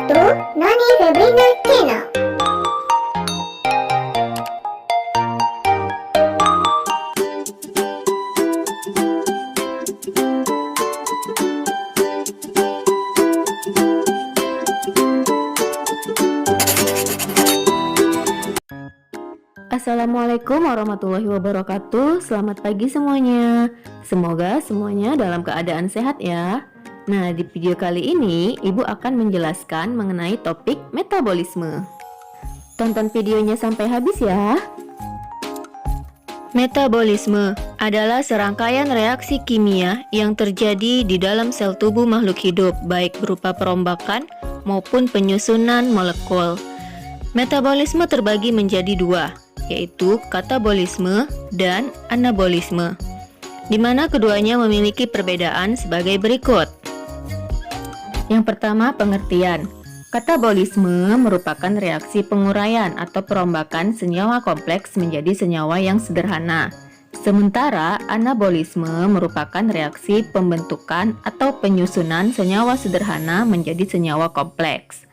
to Nani Febrina Channel. Assalamualaikum warahmatullahi wabarakatuh. Selamat pagi semuanya. Semoga semuanya dalam keadaan sehat ya. Nah, di video kali ini Ibu akan menjelaskan mengenai topik metabolisme. Tonton videonya sampai habis ya. Metabolisme adalah serangkaian reaksi kimia yang terjadi di dalam sel tubuh makhluk hidup, baik berupa perombakan maupun penyusunan molekul. Metabolisme terbagi menjadi dua, yaitu katabolisme dan anabolisme, di mana keduanya memiliki perbedaan sebagai berikut. Yang pertama, pengertian. Katabolisme merupakan reaksi penguraian atau perombakan senyawa kompleks menjadi senyawa yang sederhana. Sementara anabolisme merupakan reaksi pembentukan atau penyusunan senyawa sederhana menjadi senyawa kompleks.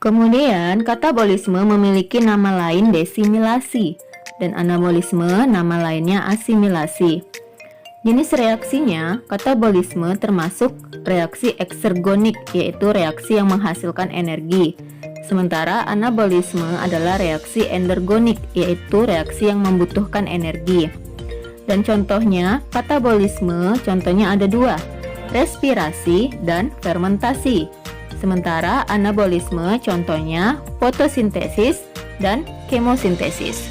Kemudian, katabolisme memiliki nama lain desimilasi dan anabolisme nama lainnya asimilasi. Jenis reaksinya, katabolisme termasuk reaksi eksergonik, yaitu reaksi yang menghasilkan energi. Sementara anabolisme adalah reaksi endergonik, yaitu reaksi yang membutuhkan energi. Dan contohnya, katabolisme contohnya ada dua, respirasi dan fermentasi. Sementara anabolisme contohnya fotosintesis dan kemosintesis.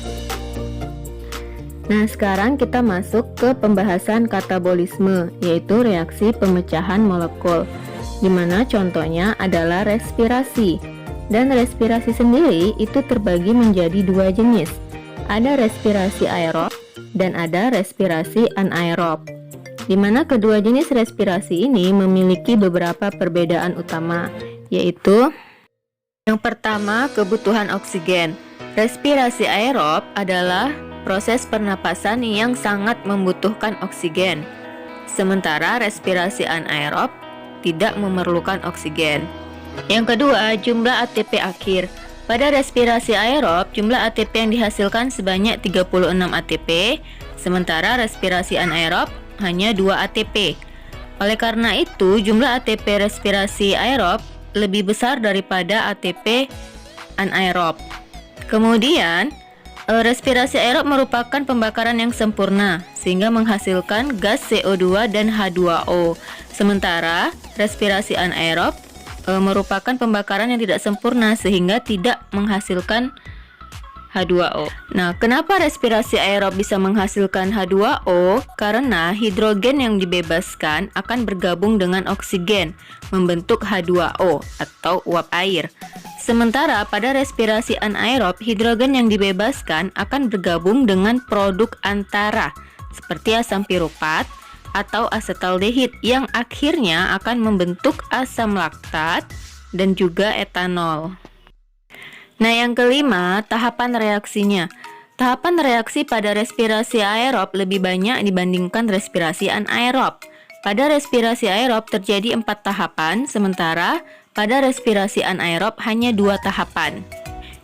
Nah, sekarang kita masuk ke pembahasan katabolisme, yaitu reaksi pemecahan molekul, di mana contohnya adalah respirasi. Dan respirasi sendiri itu terbagi menjadi dua jenis. Ada respirasi aerob dan ada respirasi anaerob, di mana kedua jenis respirasi ini memiliki beberapa perbedaan utama, yaitu yang pertama, kebutuhan oksigen. Respirasi aerob adalah proses pernapasan yang sangat membutuhkan oksigen, sementara respirasi anaerob tidak memerlukan oksigen. Yang kedua, jumlah ATP akhir. Pada respirasi aerob, jumlah ATP yang dihasilkan sebanyak 36 ATP, sementara respirasi anaerob hanya 2 ATP. Oleh karena itu, jumlah ATP respirasi aerob lebih besar daripada ATP anaerob. Kemudian, respirasi aerob merupakan pembakaran yang sempurna sehingga menghasilkan gas CO2 dan H2O. Sementara respirasi anaerob merupakan pembakaran yang tidak sempurna sehingga tidak menghasilkan H2O. Nah, kenapa respirasi aerob bisa menghasilkan H2O? Karena hidrogen yang dibebaskan akan bergabung dengan oksigen membentuk H2O atau uap air. Sementara pada respirasi anaerob, hidrogen yang dibebaskan akan bergabung dengan produk antara seperti asam piruvat atau asetaldehid yang akhirnya akan membentuk asam laktat dan juga etanol. Nah, yang kelima, tahapan reaksinya. Tahapan reaksi pada respirasi aerob lebih banyak dibandingkan respirasi anaerob. Pada respirasi aerob terjadi 4 tahapan, sementara pada respirasi anaerob hanya 2 tahapan.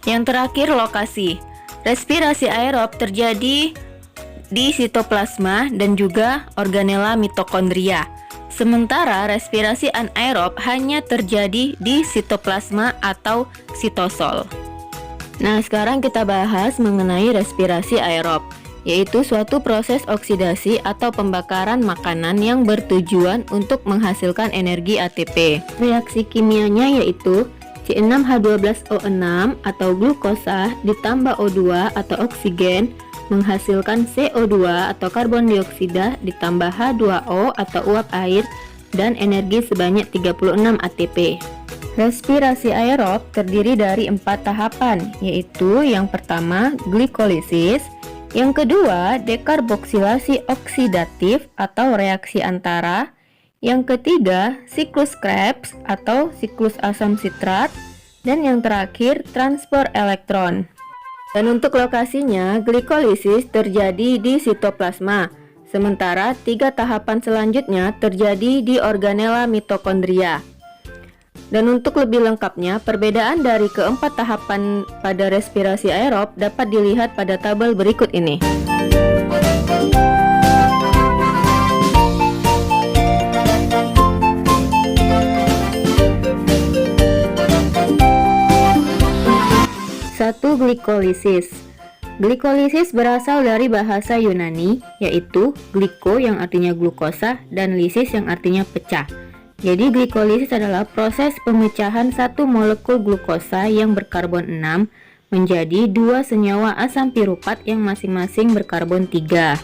Yang terakhir, lokasi. Respirasi aerob terjadi di sitoplasma dan juga organela mitokondria. Sementara respirasi anaerob hanya terjadi di sitoplasma atau sitosol. Nah, sekarang kita bahas mengenai respirasi aerob, yaitu suatu proses oksidasi atau pembakaran makanan yang bertujuan untuk menghasilkan energi ATP. Reaksi kimianya yaitu C6H12O6 atau glukosa ditambah O2 atau oksigen menghasilkan CO2 atau karbon dioksida ditambah H2O atau uap air dan energi sebanyak 36 ATP. Respirasi aerob terdiri dari 4 tahapan, yaitu yang pertama glikolisis, yang kedua dekarboksilasi oksidatif atau reaksi antara, yang ketiga siklus Krebs atau siklus asam sitrat, dan yang terakhir transport elektron. Dan untuk lokasinya, glikolisis terjadi di sitoplasma, sementara 3 tahapan selanjutnya terjadi di organela mitokondria. Dan untuk lebih lengkapnya, perbedaan dari keempat tahapan pada respirasi aerob dapat dilihat pada tabel berikut ini. Satu, glikolisis. Glikolisis berasal dari bahasa Yunani, yaitu gliko yang artinya glukosa dan lisis yang artinya pecah. Jadi glikolisis adalah proses pemecahan satu molekul glukosa yang berkarbon 6 menjadi dua senyawa asam piruvat yang masing-masing berkarbon 3.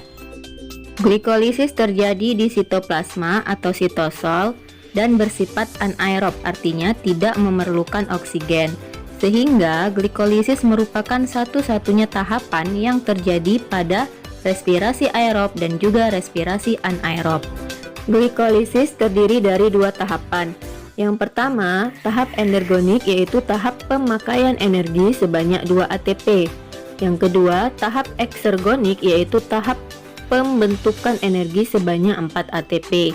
Glikolisis terjadi di sitoplasma atau sitosol dan bersifat anaerob, artinya tidak memerlukan oksigen. Sehingga glikolisis merupakan satu-satunya tahapan yang terjadi pada respirasi aerob dan juga respirasi anaerob. Glikolisis terdiri dari dua tahapan. Yang pertama, tahap energonik, yaitu tahap pemakaian energi sebanyak 2 ATP. Yang kedua, tahap eksergonik, yaitu tahap pembentukan energi sebanyak 4 ATP.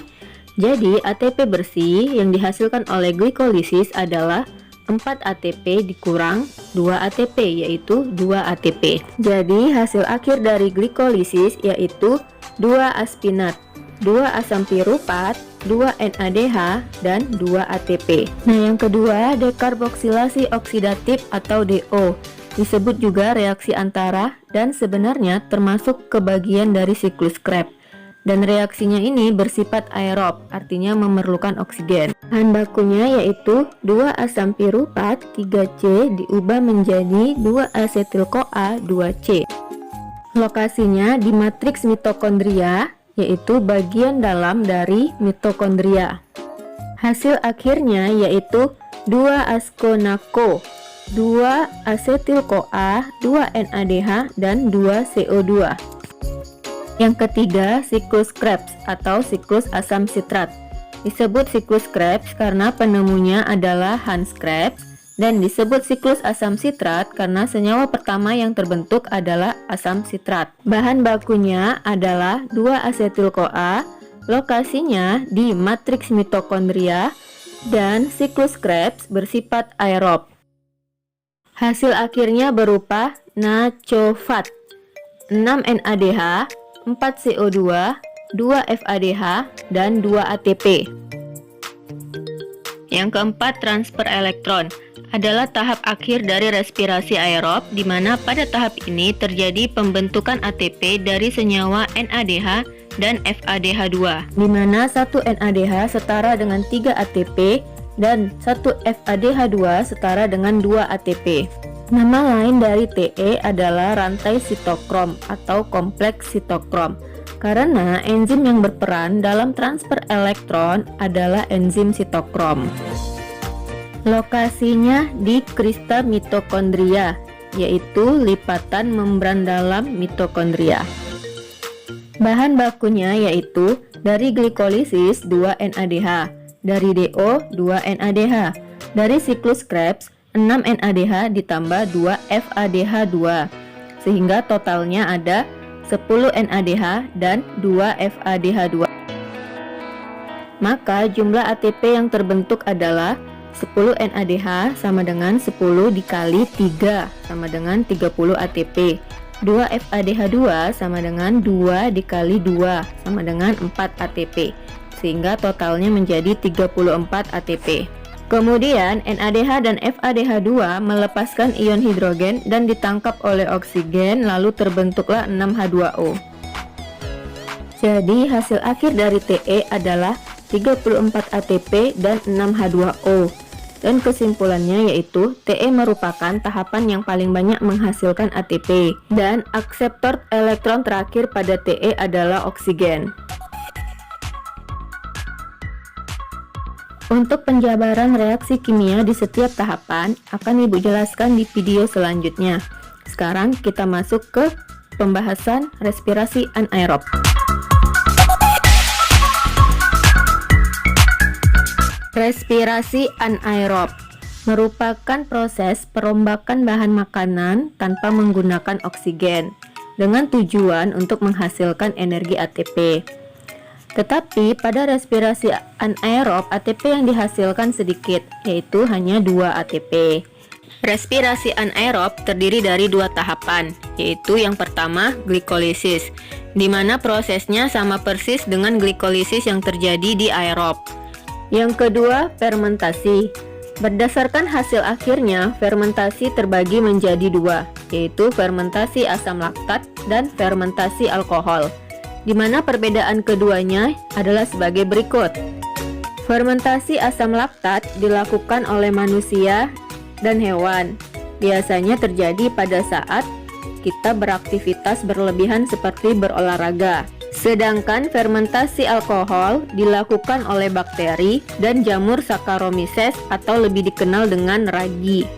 Jadi, ATP bersih yang dihasilkan oleh glikolisis adalah 4 ATP dikurang 2 ATP, yaitu 2 ATP. Jadi, hasil akhir dari glikolisis yaitu 2 aspinat, 2 asam piruvat, 2 NADH, dan 2 ATP. Nah, yang kedua, dekarboksilasi oksidatif atau DO. Disebut juga reaksi antara dan sebenarnya termasuk ke bagian dari siklus Krebs. Dan reaksinya ini bersifat aerob, artinya memerlukan oksigen. Bahan bakunya yaitu 2 asam piruvat 3C diubah menjadi 2 asetil-CoA 2C. Lokasinya di matriks mitokondria, yaitu bagian dalam dari mitokondria. Hasil akhirnya yaitu 2 asconako, 2 asetil-CoA, 2 NADH, dan 2 CO2. Yang ketiga, siklus Krebs atau siklus asam sitrat. Disebut siklus Krebs karena penemunya adalah Hans Krebs, dan disebut siklus asam sitrat karena senyawa pertama yang terbentuk adalah asam sitrat. Bahan bakunya adalah 2 asetil-CoA, lokasinya di matriks mitokondria, dan siklus Krebs bersifat aerob. Hasil akhirnya berupa NaCO-FAT, 6 NADH, 4 CO2, 2 FADH, dan 2 ATP. Yang keempat, transfer elektron adalah tahap akhir dari respirasi aerob, di mana pada tahap ini terjadi pembentukan ATP dari senyawa NADH dan FADH2, di mana 1 NADH setara dengan 3 ATP dan 1 FADH2 setara dengan 2 ATP. Nama lain dari TE adalah rantai sitokrom atau kompleks sitokrom, karena enzim yang berperan dalam transfer elektron adalah enzim sitokrom. Lokasinya di krista mitokondria, yaitu lipatan membran dalam mitokondria. Bahan bakunya yaitu dari glikolisis 2 NADH, dari DO 2 NADH, dari siklus Krebs 6 NADH ditambah 2 FADH2, sehingga totalnya ada 10 NADH dan 2 FADH2. Maka jumlah ATP yang terbentuk adalah 10 NADH sama dengan 10 dikali 3 sama dengan 30 ATP. 2 FADH2 sama dengan 2 dikali 2 sama dengan 4 ATP, sehingga totalnya menjadi 34 ATP. Kemudian NADH dan FADH2 melepaskan ion hidrogen dan ditangkap oleh oksigen, lalu terbentuklah 6H2O. Jadi hasil akhir dari TE adalah 34 ATP dan 6H2O. Dan kesimpulannya yaitu TE merupakan tahapan yang paling banyak menghasilkan ATP, dan akseptor elektron terakhir pada TE adalah oksigen. Untuk penjabaran reaksi kimia di setiap tahapan akan Ibu jelaskan di video selanjutnya. Sekarang kita masuk ke pembahasan respirasi anaerob. Respirasi anaerob merupakan proses perombakan bahan makanan tanpa menggunakan oksigen dengan tujuan untuk menghasilkan energi ATP. Tetapi pada respirasi anaerob ATP yang dihasilkan sedikit, yaitu hanya 2 ATP. Respirasi anaerob terdiri dari 2 tahapan, yaitu yang pertama glikolisis, di mana prosesnya sama persis dengan glikolisis yang terjadi di aerob. Yang kedua, fermentasi. Berdasarkan hasil akhirnya, fermentasi terbagi menjadi 2, yaitu fermentasi asam laktat dan fermentasi alkohol, di mana perbedaan keduanya adalah sebagai berikut. Fermentasi asam laktat dilakukan oleh manusia dan hewan. Biasanya terjadi pada saat kita beraktivitas berlebihan seperti berolahraga. Sedangkan fermentasi alkohol dilakukan oleh bakteri dan jamur Saccharomyces atau lebih dikenal dengan ragi.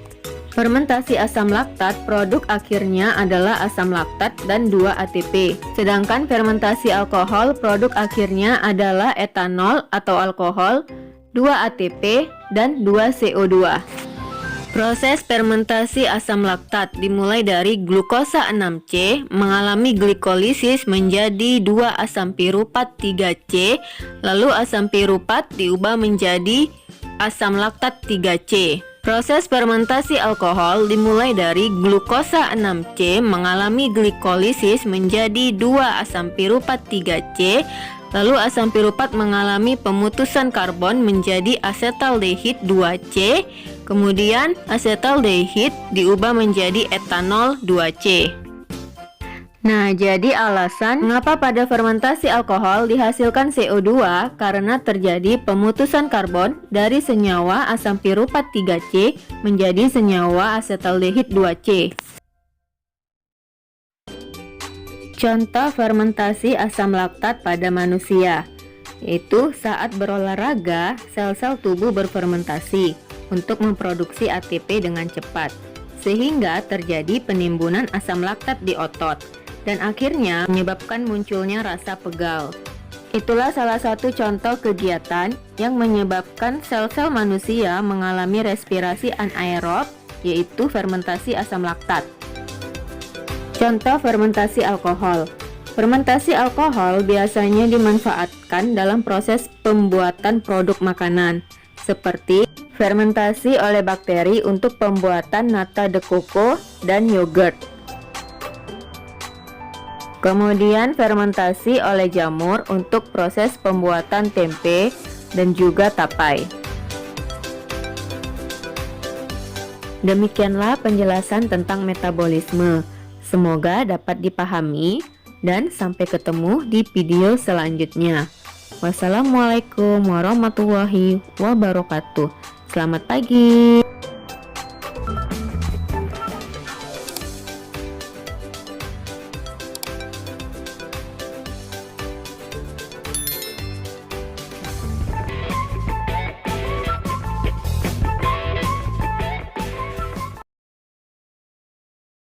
Fermentasi asam laktat, produk akhirnya adalah asam laktat dan 2 ATP. Sedangkan fermentasi alkohol, produk akhirnya adalah etanol atau alkohol, 2 ATP dan 2 CO2. Proses fermentasi asam laktat dimulai dari glukosa 6C mengalami glikolisis menjadi 2 asam piruvat 3C, lalu asam piruvat diubah menjadi asam laktat 3C. Proses fermentasi alkohol dimulai dari glukosa 6C mengalami glikolisis menjadi 2 asam piruvat 3C, lalu asam piruvat mengalami pemutusan karbon menjadi asetaldehid 2C, kemudian asetaldehid diubah menjadi etanol 2C. Nah, jadi alasan mengapa pada fermentasi alkohol dihasilkan CO2 karena terjadi pemutusan karbon dari senyawa asam piruvat 3C menjadi senyawa asetaldehid 2C. Contoh fermentasi asam laktat pada manusia, yaitu saat berolahraga, sel-sel tubuh berfermentasi untuk memproduksi ATP dengan cepat, sehingga terjadi penimbunan asam laktat di otot, dan akhirnya menyebabkan munculnya rasa pegal. Itulah salah satu contoh kegiatan yang menyebabkan sel-sel manusia mengalami respirasi anaerob, yaitu fermentasi asam laktat. Contoh fermentasi alkohol. Fermentasi alkohol biasanya dimanfaatkan dalam proses pembuatan produk makanan, seperti fermentasi oleh bakteri untuk pembuatan nata de coco dan yogurt. Kemudian fermentasi oleh jamur untuk proses pembuatan tempe dan juga tapai. Demikianlah penjelasan tentang metabolisme. Semoga dapat dipahami dan sampai ketemu di video selanjutnya. Wassalamualaikum warahmatullahi wabarakatuh. Selamat pagi.